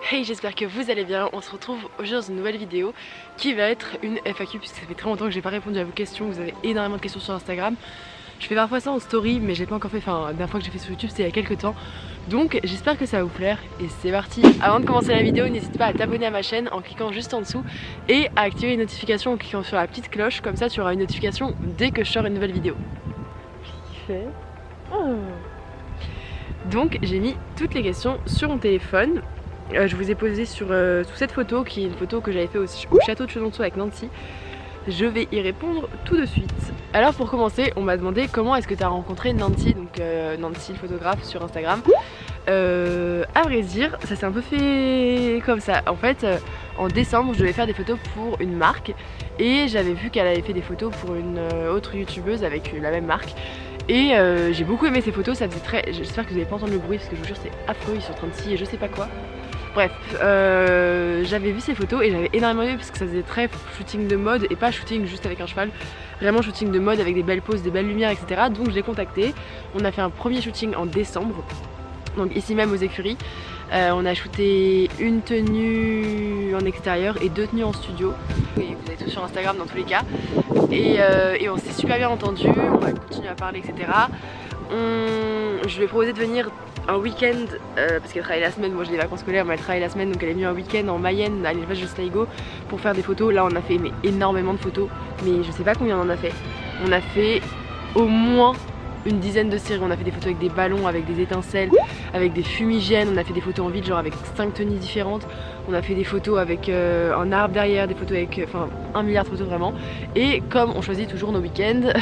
Hey, j'espère que vous allez bien. On se retrouve aujourd'hui dans une nouvelle vidéo qui va être une FAQ puisque ça fait très longtemps que j'ai pas répondu à vos questions. Vous avez énormément de questions sur Instagram. Je fais parfois ça en story mais j'ai pas encore fait, enfin la dernière fois que j'ai fait sur YouTube c'était il y a quelques temps. Donc j'espère que ça va vous plaire et c'est parti. Avant de commencer la vidéo, n'hésite pas à t'abonner à ma chaîne en cliquant juste en dessous et à activer les notifications en cliquant sur la petite cloche. Comme ça tu auras une notification dès que je sors une nouvelle vidéo. Donc j'ai mis toutes les questions sur mon téléphone. Je vous ai posé sous cette photo qui est une photo que j'avais fait au château de Chenonceau avec Nancy. Je vais y répondre tout de suite. Alors pour commencer, on m'a demandé comment est-ce que tu as rencontré Nancy, donc Nancy le photographe sur Instagram. À vrai dire, ça s'est un peu fait comme ça. En fait, en décembre, je devais faire des photos pour une marque et j'avais vu qu'elle avait fait des photos pour une autre youtubeuse avec la même marque. Et j'ai beaucoup aimé ces photos, ça faisait très... J'espère que vous n'avez pas entendu le bruit parce que je vous jure c'est affreux, ils sont en train de scier je sais pas quoi. Bref, j'avais vu ces photos et j'avais énormément aimé parce que ça faisait très shooting de mode et pas shooting juste avec un cheval, vraiment shooting de mode avec des belles poses, des belles lumières, etc. Donc je l'ai contacté, on a fait un premier shooting en décembre, donc ici même aux écuries. On a shooté une tenue en extérieur et 2 tenues en studio. Et vous avez tout sur Instagram dans tous les cas. Et on s'est super bien entendu, on a continué à parler, etc. Je lui ai proposé de venir un week-end parce qu'elle travaille la semaine, moi j'ai des vacances scolaires mais elle travaille la semaine, donc elle est venue un week-end en Mayenne à l'élevage de Sligo pour faire des photos. Là on a fait énormément de photos, mais je sais pas combien on en a fait. On a fait au moins une dizaine de séries. On a fait des photos avec des ballons, avec des étincelles, avec des fumigènes. On a fait des photos en ville genre avec 5 tenues différentes. On a fait des photos avec un arbre derrière, des photos avec enfin 1 milliard de photos vraiment. Et comme on choisit toujours nos week-ends,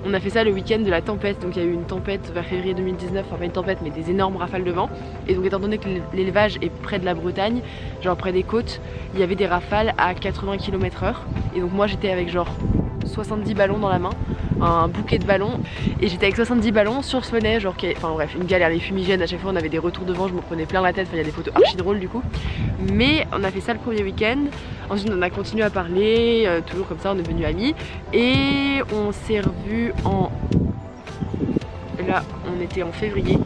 on a fait ça le week-end de la tempête. Donc il y a eu une tempête vers février 2019, enfin pas une tempête mais des énormes rafales de vent. Et donc étant donné que l'élevage est près de la Bretagne, genre près des côtes, il y avait des rafales à 80 km/h. Et donc moi j'étais avec genre 70 ballons dans la main, un bouquet de ballons, et j'étais avec 70 ballons sur ce poney, genre enfin bref, une galère, les fumigènes, à chaque fois on avait des retours de vent, je me prenais plein la tête, enfin il y a des photos archi drôles du coup. Mais on a fait ça le premier week-end, ensuite on a continué à parler, toujours comme ça, on est devenus amis, et on s'est revus en... Là, on était en février,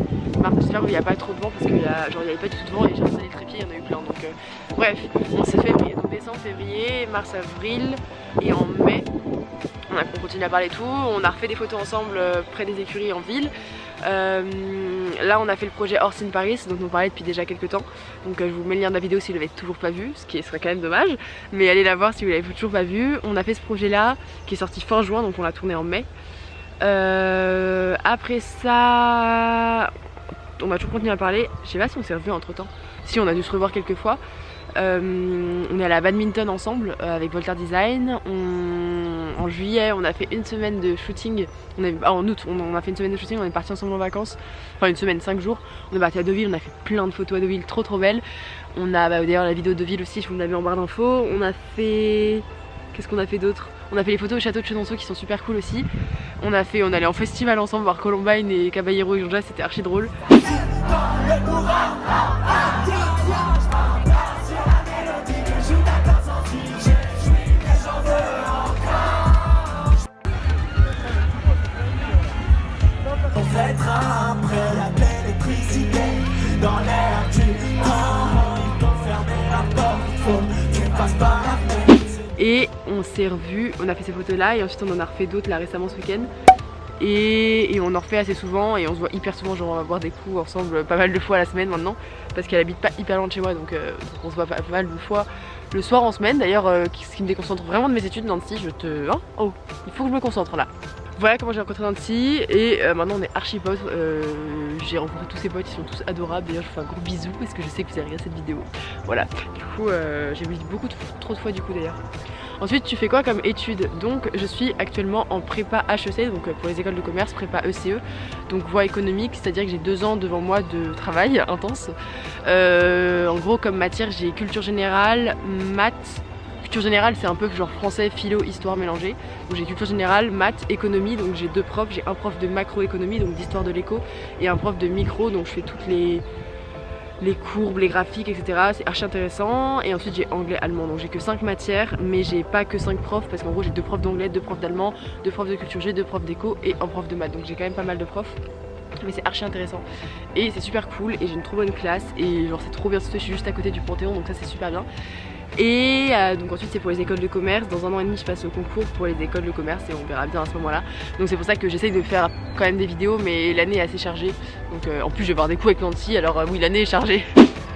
mars, j'espère qu'il n'y a pas trop de vent parce que genre il n'y avait pas du tout de vent et j'ai installé le trépied, il y en a eu plein, donc bref, on s'est février, donc décembre, février, mars, avril, et en mai, on continue à parler et tout, on a refait des photos ensemble près des écuries en ville. Là on a fait le projet Horse in Paris dont on parlait depuis déjà quelques temps, donc je vous mets le lien de la vidéo si vous l'avez toujours pas vu, ce qui serait quand même dommage, mais allez la voir si vous l'avez toujours pas vu. On a fait ce projet là qui est sorti fin juin, donc on l'a tourné en mai. Après ça on a toujours continué à parler, je sais pas si on s'est revus entre temps, si on a dû se revoir quelques fois. On est allé à badminton ensemble avec Voltaire Design. En juillet on a fait une semaine de shooting, en août on a fait une semaine de shooting, on est partis ensemble en vacances, enfin une semaine, 5 jours. On est parti à Deauville, on a fait plein de photos à Deauville, trop belles. On a d'ailleurs la vidéo de Deauville aussi, je vous la mets en barre d'infos. On a fait... Qu'est-ce qu'on a fait d'autre? On a fait les photos au château de Chenonceau qui sont super cool aussi. On allait en festival ensemble voir Columbine et Caballero et Jonja, c'était archi drôle. Et on s'est revus, on a fait ces photos là et ensuite on en a refait d'autres là récemment ce week-end. Et on en refait assez souvent et on se voit hyper souvent, genre on va boire des coups ensemble pas mal de fois à la semaine maintenant. Parce qu'elle habite pas hyper loin de chez moi, donc on se voit pas mal de fois le soir en semaine. D'ailleurs ce qui me déconcentre vraiment de mes études, Nancy, oh, il faut que je me concentre là. Voilà comment j'ai rencontré Nancy et maintenant on est archi potes. J'ai rencontré tous ses potes, ils sont tous adorables. D'ailleurs je vous fais un gros bisou parce que je sais que vous avez regardé cette vidéo. Voilà, du coup j'ai vu trop de fois du coup d'ailleurs. Ensuite tu fais quoi comme études? Donc je suis actuellement en prépa HEC, donc pour les écoles de commerce, prépa ECE, donc voie économique, c'est-à-dire que j'ai 2 ans devant moi de travail intense. En gros comme matière j'ai culture générale, maths. Culture générale c'est un peu genre français, philo, histoire mélangée. Donc j'ai culture générale, maths, économie, donc j'ai 2 profs. J'ai un prof de macroéconomie, donc d'histoire de l'éco, et un prof de micro, donc je fais toutes les courbes, les graphiques, etc. C'est archi intéressant. Et ensuite j'ai anglais, allemand, donc j'ai que 5 matières, mais j'ai pas que 5 profs parce qu'en gros j'ai 2 profs d'anglais, 2 profs d'allemand, 2 profs de culture G, 2 profs d'éco et un prof de maths, donc j'ai quand même pas mal de profs. mais c'est archi intéressant et c'est super cool et j'ai une trop bonne classe et genre c'est trop bien situé, je suis juste à côté du Panthéon donc ça c'est super bien. Et donc ensuite c'est pour les écoles de commerce, dans 1 an et demi je passe au concours pour les écoles de commerce et on verra bien à ce moment là. Donc c'est pour ça que j'essaye de faire quand même des vidéos mais l'année est assez chargée. Donc en plus je vais voir des cours avec Nancy alors oui l'année est chargée.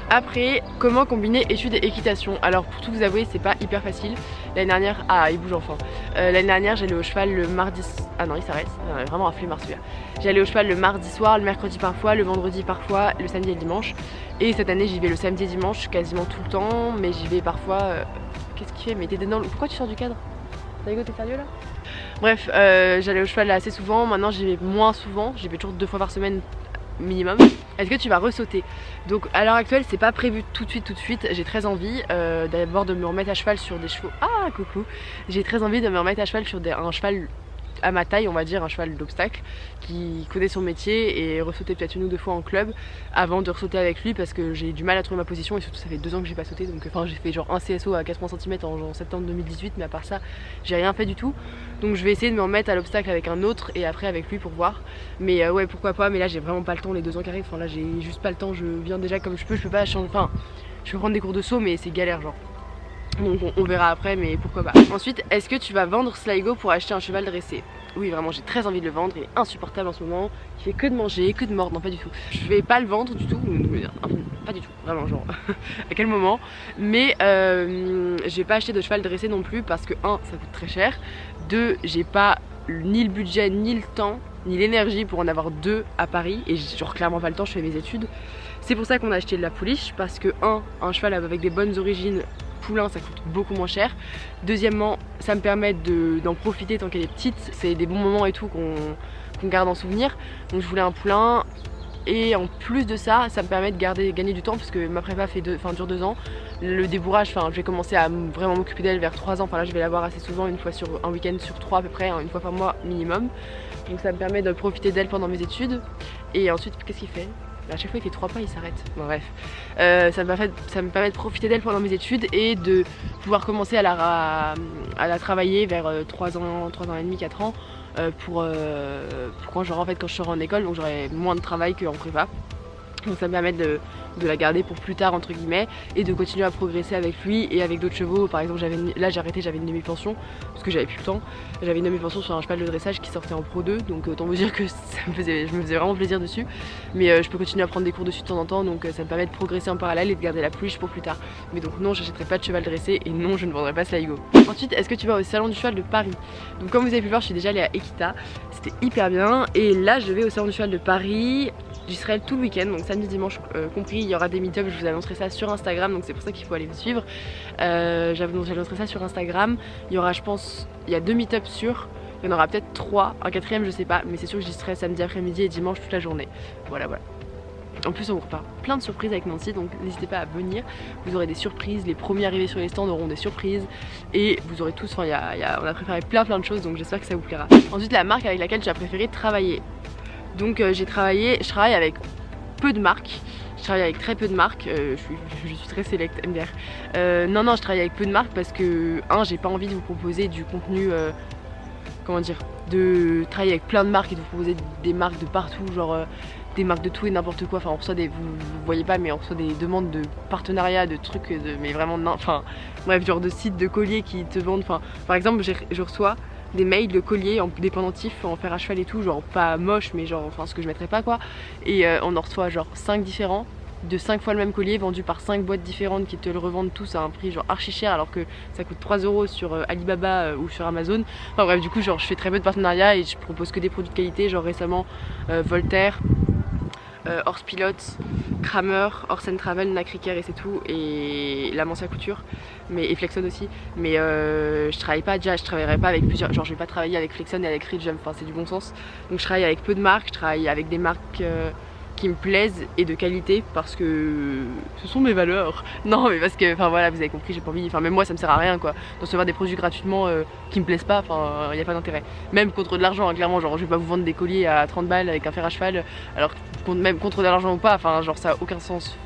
Après, comment combiner études et équitation? Alors pour tout vous avouer c'est pas hyper facile. L'année dernière, ah il bouge enfin. L'année dernière j'allais au cheval le mardi, ah non il s'arrête, vraiment un flemmard celui-là. J'allais au cheval le mardi soir, le mercredi parfois, le vendredi parfois, le samedi et le dimanche. Et cette année j'y vais le samedi et dimanche quasiment tout le temps, mais j'y vais parfois... Qu'est-ce qu'il fait? Mais t'es dedans, pourquoi tu sors du cadre? Dago t'es sérieux là? Bref, j'allais au cheval là assez souvent, maintenant j'y vais moins souvent, j'y vais toujours 2 fois par semaine minimum. Est-ce que tu vas ressauter? Donc à l'heure actuelle c'est pas prévu tout de suite, j'ai très envie d'abord de me remettre à cheval sur des chevaux. Ah coucou. J'ai très envie de me remettre à cheval sur un cheval à ma taille, on va dire un cheval d'obstacle qui connaît son métier et ressauter peut-être 1 ou 2 fois en club avant de ressauter avec lui parce que j'ai du mal à trouver ma position et surtout ça fait 2 ans que j'ai pas sauté donc enfin j'ai fait genre un CSO à 80 cm en septembre 2018 mais à part ça j'ai rien fait du tout donc je vais essayer de me remettre à l'obstacle avec un autre et après avec lui pour voir mais ouais pourquoi pas mais là j'ai vraiment pas le temps les 2 ans qui arrivent, enfin là j'ai juste pas le temps, je viens déjà comme je peux pas changer, enfin je peux prendre des cours de saut mais c'est galère genre. Donc on verra après mais pourquoi pas. Ensuite est-ce que tu vas vendre Sligo pour acheter un cheval dressé? Oui vraiment j'ai très envie de le vendre, il est insupportable en ce moment, il fait que de manger, que de mordre, non pas du tout. Je vais pas le vendre du tout, pas du tout, vraiment genre à quel moment. Mais je vais pas acheter de cheval dressé non plus parce que 1 ça coûte très cher, 2 j'ai pas ni le budget ni le temps ni l'énergie pour en avoir 2 à Paris et genre clairement pas le temps, je fais mes études. C'est pour ça qu'on a acheté de la pouliche parce que un cheval avec des bonnes origines poulain ça coûte beaucoup moins cher. Deuxièmement ça me permet d'en profiter tant qu'elle est petite, c'est des bons moments et tout qu'on garde en souvenir. Donc je voulais un poulain et en plus de ça ça me permet de gagner du temps parce que ma prépa dure 2 ans. Le débourrage, je vais commencer à vraiment m'occuper d'elle vers 3 ans, enfin là je vais la voir assez souvent, une fois sur un week-end sur 3 à peu près, 1 fois par mois minimum. Donc ça me permet de profiter d'elle pendant mes études. Et ensuite qu'est-ce qu'il fait? À chaque fois il fait 3 pas, il s'arrête. Bon bref, ça me permet de profiter d'elle pendant mes études et de pouvoir commencer à la travailler vers 3 ans et demi, 4 ans pour quand quand je serai en école, donc j'aurai moins de travail qu'en prépa. Donc ça me permet de la garder pour plus tard entre guillemets et de continuer à progresser avec lui et avec d'autres chevaux. Par exemple là j'ai arrêté, j'avais une demi-pension parce que j'avais plus le temps. J'avais une demi-pension sur un cheval de dressage qui sortait en Pro 2 donc autant vous dire que je me faisais vraiment plaisir dessus. Mais je peux continuer à prendre des cours dessus de temps en temps donc ça me permet de progresser en parallèle et de garder la pouliche pour plus tard. Mais donc non, j'achèterai pas de cheval dressé et non, je ne vendrai pas Sligo. Ensuite, est-ce que tu vas au salon du cheval de Paris? Donc comme vous avez pu voir, je suis déjà allée à Equita, c'était hyper bien et là je vais au salon du cheval de Paris. J'y serai tout le week-end, donc samedi, dimanche compris, il y aura des meet-ups, je vous annoncerai ça sur Instagram, donc c'est pour ça qu'il faut aller me suivre. J'annoncerai ça sur Instagram, il y aura je pense, il y a 2 meet-ups sûrs, il y en aura peut-être 3, un 4ème je sais pas, mais c'est sûr que j'y serai samedi après-midi et dimanche toute la journée. Voilà. En plus on vous prépare plein de surprises avec Nancy, donc n'hésitez pas à venir, vous aurez des surprises, les premiers arrivés sur les stands auront des surprises et vous aurez tous, on a préparé plein de choses donc j'espère que ça vous plaira. Ensuite la marque avec laquelle tu as préféré travailler. Donc je travaille avec peu de marques, je travaille avec très peu de marques, je suis très select MDR. Non je travaille avec peu de marques parce que j'ai pas envie de vous proposer du contenu, de travailler avec plein de marques et de vous proposer des marques de partout, genre des marques de tout et n'importe quoi, enfin on reçoit vous voyez pas mais on reçoit des demandes de partenariat, de trucs, mais vraiment bref genre de sites de colliers qui te vendent, par exemple je reçois des mails de colliers des pendentifs en fer à cheval et tout, genre pas moche mais genre ce que je mettrais pas quoi, et on en reçoit genre 5 différents de 5 fois le même collier vendu par 5 boîtes différentes qui te le revendent tous à un prix genre archi cher alors que ça coûte 3 € sur Alibaba ou sur Amazon. Enfin bref, du coup genre je fais très peu de partenariats et je propose que des produits de qualité, genre récemment Voltaire, Horse Pilot, Kramer, Horse and Travel, Nacriker et c'est tout, et la Mancia Couture, et Flexon aussi. Mais je travaillerai pas avec plusieurs, genre je vais pas travailler avec Flexon et avec Ridgem, c'est du bon sens. Donc je travaille avec peu de marques, je travaille avec des marques qui me plaisent et de qualité parce que ce sont mes valeurs. Non mais parce que voilà, vous avez compris, j'ai pas envie, même moi ça me sert à rien quoi, de recevoir des produits gratuitement qui me plaisent pas, il n'y a pas d'intérêt. Même contre de l'argent clairement, genre je vais pas vous vendre des colliers à 30 balles avec un fer à cheval, alors même contre de l'argent ou pas, genre ça a aucun sens.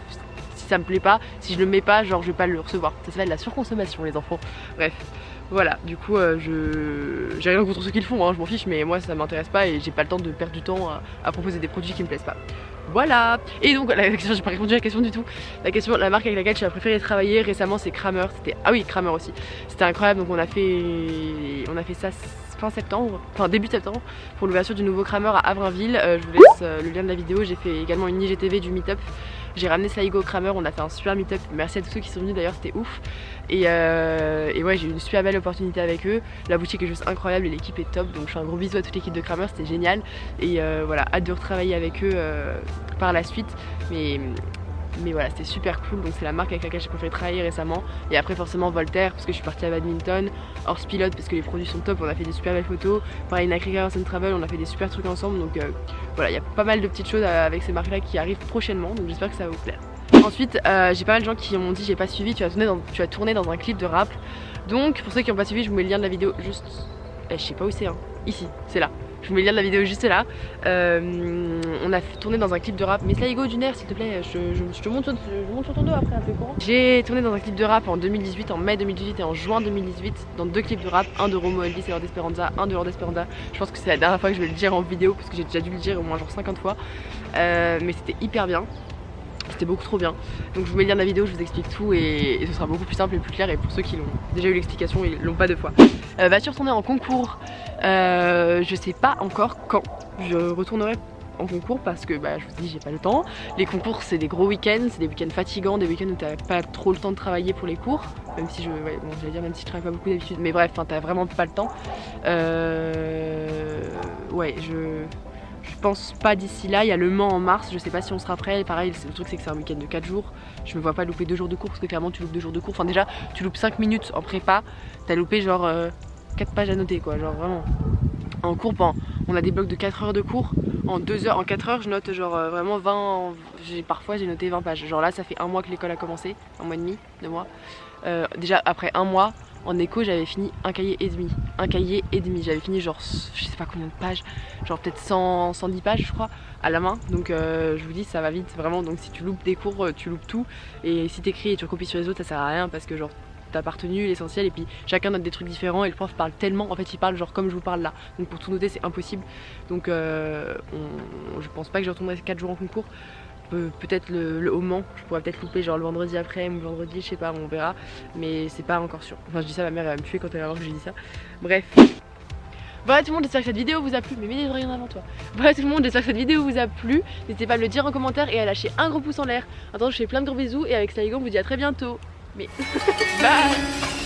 Si ça me plaît pas, si je le mets pas, genre je vais pas le recevoir. Ça s'appelle la surconsommation les enfants. Bref. Voilà, du coup j'ai rien contre ceux qui le font, hein, je m'en fiche, mais moi ça m'intéresse pas et j'ai pas le temps de perdre du temps à proposer des produits qui me plaisent pas. Voilà. Et donc la question, j'ai pas répondu à la question du tout. La marque avec laquelle j'ai préféré travailler récemment c'est Kramer. Ah oui, Kramer aussi. C'était incroyable, donc on a fait ça fin septembre, enfin début septembre, pour l'ouverture du nouveau Kramer à Avrainville. Je vous laisse le lien de la vidéo. J'ai fait également une IGTV du meet-up. J'ai ramené Sligo au Kramer, on a fait un super meet-up. Merci à tous ceux qui sont venus d'ailleurs, c'était ouf. Et ouais, j'ai eu une super belle opportunité avec eux. La boutique est juste incroyable et l'équipe est top. Donc je fais un gros bisou à toute l'équipe de Kramer, c'était génial. Et voilà, hâte de retravailler avec eux par la suite. Mais voilà, c'était super cool, donc c'est la marque avec laquelle j'ai préféré travailler récemment. Et après forcément Voltaire, parce que je suis partie à badminton, Horse Pilote parce que les produits sont top, on a fait des super belles photos. Pareil, Nacre Cars and Travel, on a fait des super trucs ensemble, donc voilà, il y a pas mal de petites choses avec ces marques là qui arrivent prochainement, donc j'espère que ça va vous plaire. Ensuite, j'ai pas mal de gens qui m'ont dit j'ai pas suivi, tu as tourné dans un clip de rap. Donc pour ceux qui n'ont pas suivi, je vous mets le lien de la vidéo juste... je sais pas où c'est, hein. Ici, c'est là. Je vous mets le lien de la vidéo juste là. On a tourné dans un clip de rap. Mais Sligo du nerf, s'il te plaît, je te monte sur ton dos après un peu courant. J'ai tourné dans un clip de rap en 2018, en mai 2018 et en juin 2018, dans 2 clips de rap, un de Romo Elvis et Lord Esperanza, un de Lord Esperanza. Je pense que c'est la dernière fois que je vais le dire en vidéo parce que j'ai déjà dû le dire au moins genre 50 fois. Mais c'était hyper bien. C'était beaucoup trop bien. Donc je vous mets le lien de la vidéo, je vous explique tout et ce sera beaucoup plus simple et plus clair. Et pour ceux qui l'ont déjà eu l'explication, ils l'ont pas 2 fois. Vas-tu retourner en concours? Je sais pas encore quand je retournerai en concours parce que je vous dis j'ai pas le temps. Les concours c'est des gros week-ends, c'est des week-ends fatigants, des week-ends où t'as pas trop le temps de travailler pour les cours. Même si j'allais dire même si je travaille pas beaucoup d'habitude, mais bref, t'as vraiment pas le temps. Ouais, je pense pas d'ici là. Il y a le Mans en mars, je sais pas si on sera prêt. Pareil, le truc c'est que c'est un week-end de 4 jours. Je me vois pas louper 2 jours de cours parce que clairement tu loupes 2 jours de cours. Enfin déjà tu loupes 5 minutes en prépa, t'as loupé genre 4 pages à noter quoi, genre vraiment. En cours, on a des blocs de 4 heures de cours. En 4 heures je note genre vraiment 20, parfois j'ai noté 20 pages. Genre là ça fait 1 mois que l'école a commencé, 1 mois et demi, 2 mois. Déjà après 1 mois, en éco j'avais fini un cahier et demi. J'avais fini genre je sais pas combien de pages, genre peut-être 110 pages je crois à la main. Donc je vous dis ça va vite vraiment. Donc si tu loupes des cours tu loupes tout. Et si t'écris et tu recopies sur les autres ça sert à rien parce que genre t'as pas retenu l'essentiel et puis chacun note des trucs différents et le prof parle tellement, en fait il parle genre comme je vous parle là. Donc pour tout noter c'est impossible. Donc je pense pas que je retournerai 4 jours en concours. Peut-être le au Mans, je pourrais peut-être louper genre le vendredi après ou le vendredi, je sais pas, on verra. Mais c'est pas encore sûr. Enfin je dis ça, ma mère elle va me tuer quand elle va voir que j'ai dit ça. Bref. Voilà tout le monde, j'espère que cette vidéo vous a plu. Mais mets des oreilles en avant toi. Voilà tout le monde, j'espère que cette vidéo vous a plu. N'hésitez pas à me le dire en commentaire et à lâcher un gros pouce en l'air. Attends, je fais plein de gros bisous et avec Sligo on vous dit à très bientôt. Mais bye.